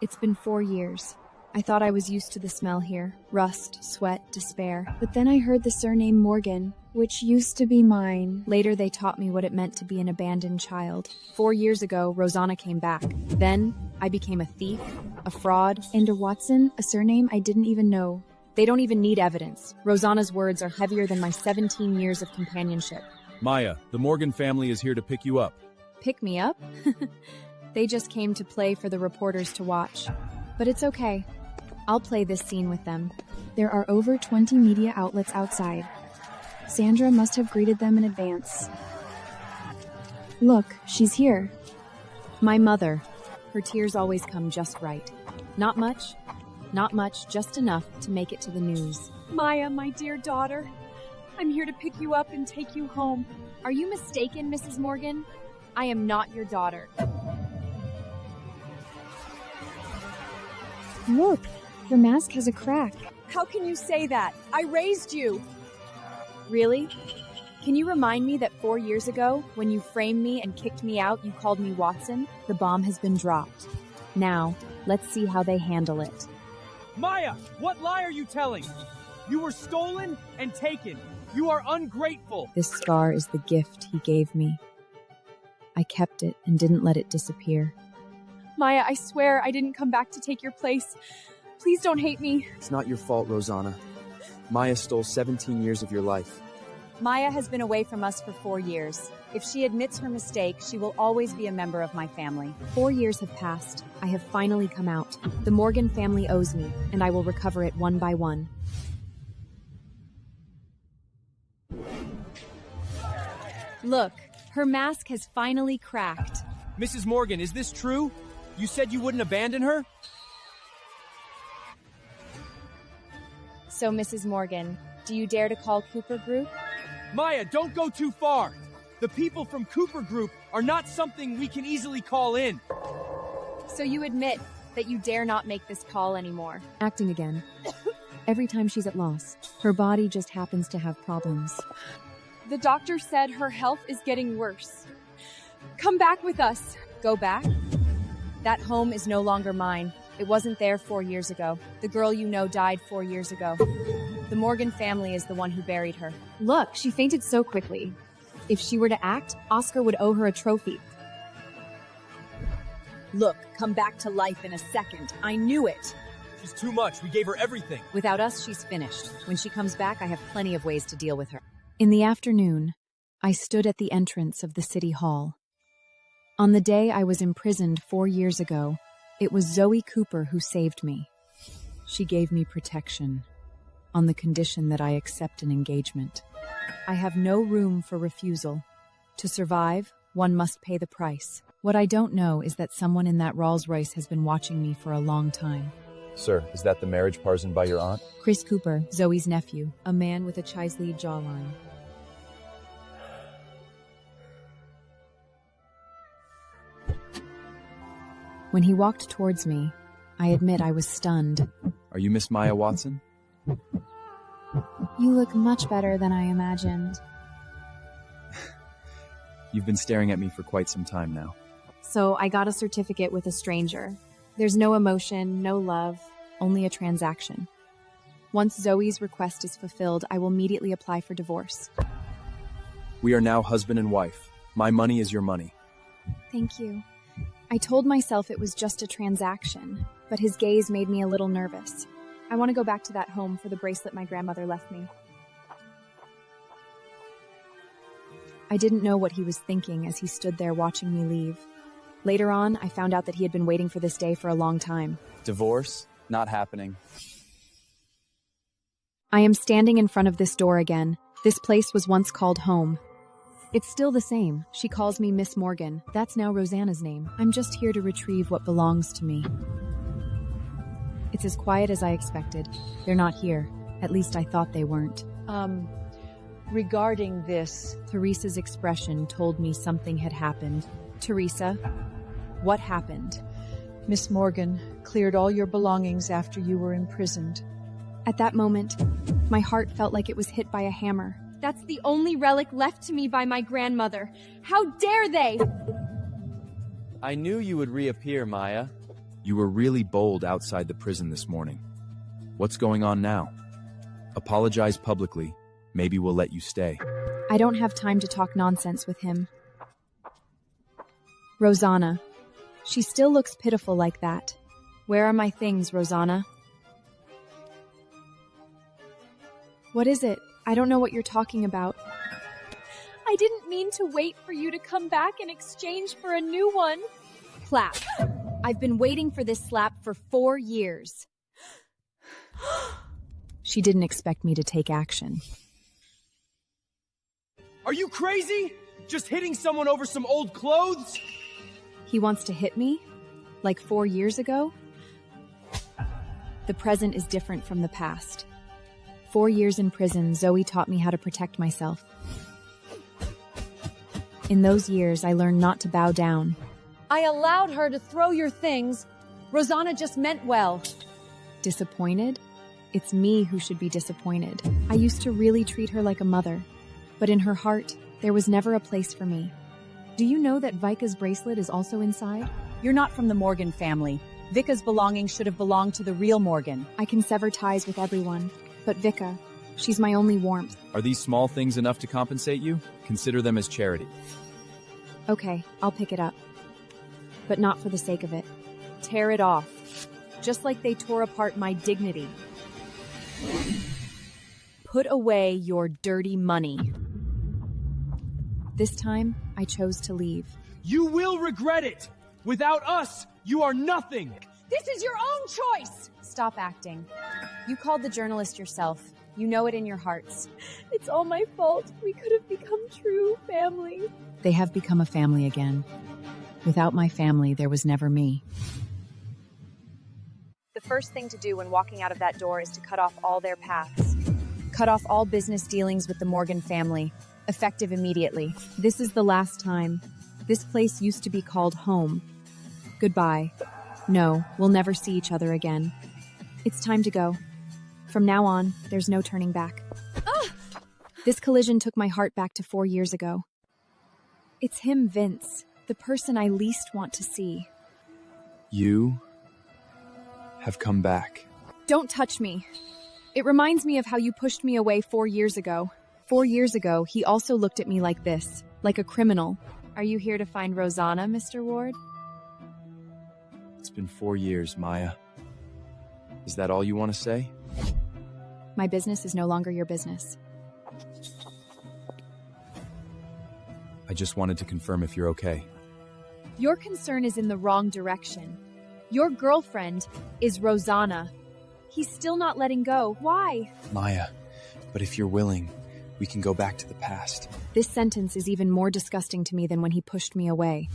It's been 4 years. I thought I was used to the smell here. Rust, sweat, despair. But then I heard the surname Morgan, which used to be mine. Later they taught me what it meant to be an abandoned child. 4 years ago, Rosanna came back. Then, I became a thief, a fraud, and a Watson, a surname I didn't even know. They don't even need evidence. Rosanna's words are heavier than my 17 years of companionship. Maya, the Morgan family is here to pick you up. Pick me up? They just came to play for the reporters to watch. But it's okay. I'll play this scene with them. There are over 20 media outlets outside. Sandra must have greeted them in advance. Look, she's here. My mother. Her tears always come just right. Not much, just enough to make it to the news. Maya, my dear daughter, I'm here to pick you up and take you home. Are you mistaken, Mrs. Morgan? I am not your daughter. Look, her mask has a crack. How can you say that? I raised you. Really? Can you remind me that 4 years ago, when you framed me and kicked me out, you called me Watson? The bomb has been dropped. Now, let's see how they handle it. Maya, what lie are you telling? You were stolen and taken. You are ungrateful. This scar is the gift he gave me. I kept it and didn't let it disappear. Maya, I swear I didn't come back to take your place. Please don't hate me. It's not your fault, Rosanna. Maya stole 17 years of your life. Maya has been away from us for 4 years. If she admits her mistake, she will always be a member of my family. 4 years have passed. I have finally come out. The Morgan family owes me, and I will recover it one by one. Look, her mask has finally cracked. Mrs. Morgan, is this true? You said you wouldn't abandon her? So, Mrs. Morgan, do you dare to call Cooper Group? Maya, don't go too far. The people from Cooper Group are not something we can easily call in. So you admit that you dare not make this call anymore. Acting again. Every time she's at loss, her body just happens to have problems. The doctor said her health is getting worse. Come back with us. Go back? That home is no longer mine. It wasn't there 4 years ago. The girl you know died 4 years ago. The Morgan family is the one who buried her. Look, she fainted so quickly. If she were to act, Oscar would owe her a trophy. Look, come back to life in a second. I knew it. She's too much. We gave her everything. Without us, she's finished. When she comes back, I have plenty of ways to deal with her. In the afternoon, I stood at the entrance of the city hall. On the day I was imprisoned 4 years ago, it was Zoe Cooper who saved me. She gave me protection, on the condition that I accept an engagement. I have no room for refusal. To survive, one must pay the price. What I don't know is that someone in that Rolls-Royce has been watching me for a long time. Sir, is that the marriage partisan by your aunt? Chris Cooper, Zoe's nephew, a man with a Chinese jawline. When he walked towards me, I admit I was stunned. Are you Miss Maia Watson? You look much better than I imagined. You've been staring at me for quite some time now. So I got a certificate with a stranger. There's no emotion, no love, only a transaction. Once Zoe's request is fulfilled, I will immediately apply for divorce. We are now husband and wife. My money is your money. Thank you. I told myself it was just a transaction, but his gaze made me a little nervous. I want to go back to that home for the bracelet my grandmother left me. I didn't know what he was thinking as he stood there watching me leave. Later on, I found out that he had been waiting for this day for a long time. Divorce? Not happening. I am standing in front of this door again. This place was once called home. It's still the same. She calls me Miss Morgan. That's now Rosanna's name. I'm just here to retrieve what belongs to me. It's as quiet as I expected. They're not here. At least I thought they weren't. Regarding this, Teresa's expression told me something had happened. Teresa, what happened? Miss Morgan cleared all your belongings after you were imprisoned. At that moment, my heart felt like it was hit by a hammer. That's the only relic left to me by my grandmother. How dare they? I knew you would reappear, Maya. You were really bold outside the prison this morning. What's going on now? Apologize publicly. Maybe we'll let you stay. I don't have time to talk nonsense with him. Rosanna. She still looks pitiful like that. Where are my things, Rosanna? What is it? I don't know what you're talking about. I didn't mean to wait for you to come back in exchange for a new one. Clap. I've been waiting for this slap for 4 years. She didn't expect me to take action. Are you crazy? Just hitting someone over some old clothes? He wants to hit me? Like 4 years ago? The present is different from the past. 4 years in prison, Zoe taught me how to protect myself. In those years, I learned not to bow down. I allowed her to throw your things. Rosanna just meant well. Disappointed? It's me who should be disappointed. I used to really treat her like a mother, but in her heart, there was never a place for me. Do you know that Vika's bracelet is also inside? You're not from the Morgan family. Vika's belongings should have belonged to the real Morgan. I can sever ties with everyone, but Vika, she's my only warmth. Are these small things enough to compensate you? Consider them as charity. Okay, I'll pick it up. But not for the sake of it. Tear it off. Just like they tore apart my dignity. Put away your dirty money. This time, I chose to leave. You will regret it! Without us, you are nothing! This is your own choice! Stop acting. You called the journalist yourself. You know it in your hearts. It's all my fault. We could have become true family. They have become a family again. Without my family, there was never me. The first thing to do when walking out of that door is to cut off all their paths. Cut off all business dealings with the Morgan family, effective immediately. This is the last time. This place used to be called home. Goodbye. No, we'll never see each other again. It's time to go. From now on, there's no turning back. This collision took my heart back to 4 years ago. It's him, Vince, the person I least want to see. You have come back. Don't touch me. It reminds me of how you pushed me away 4 years ago. 4 years ago, he also looked at me like this, like a criminal. Are you here to find Rosanna, Mr. Ward? It's been 4 years, Maya. Is that all you want to say? My business is no longer your business. I just wanted to confirm if you're okay. Your concern is in the wrong direction. Your girlfriend is Rosanna. He's still not letting go. Why? Maya, but if you're willing, we can go back to the past. This sentence is even more disgusting to me than when he pushed me away.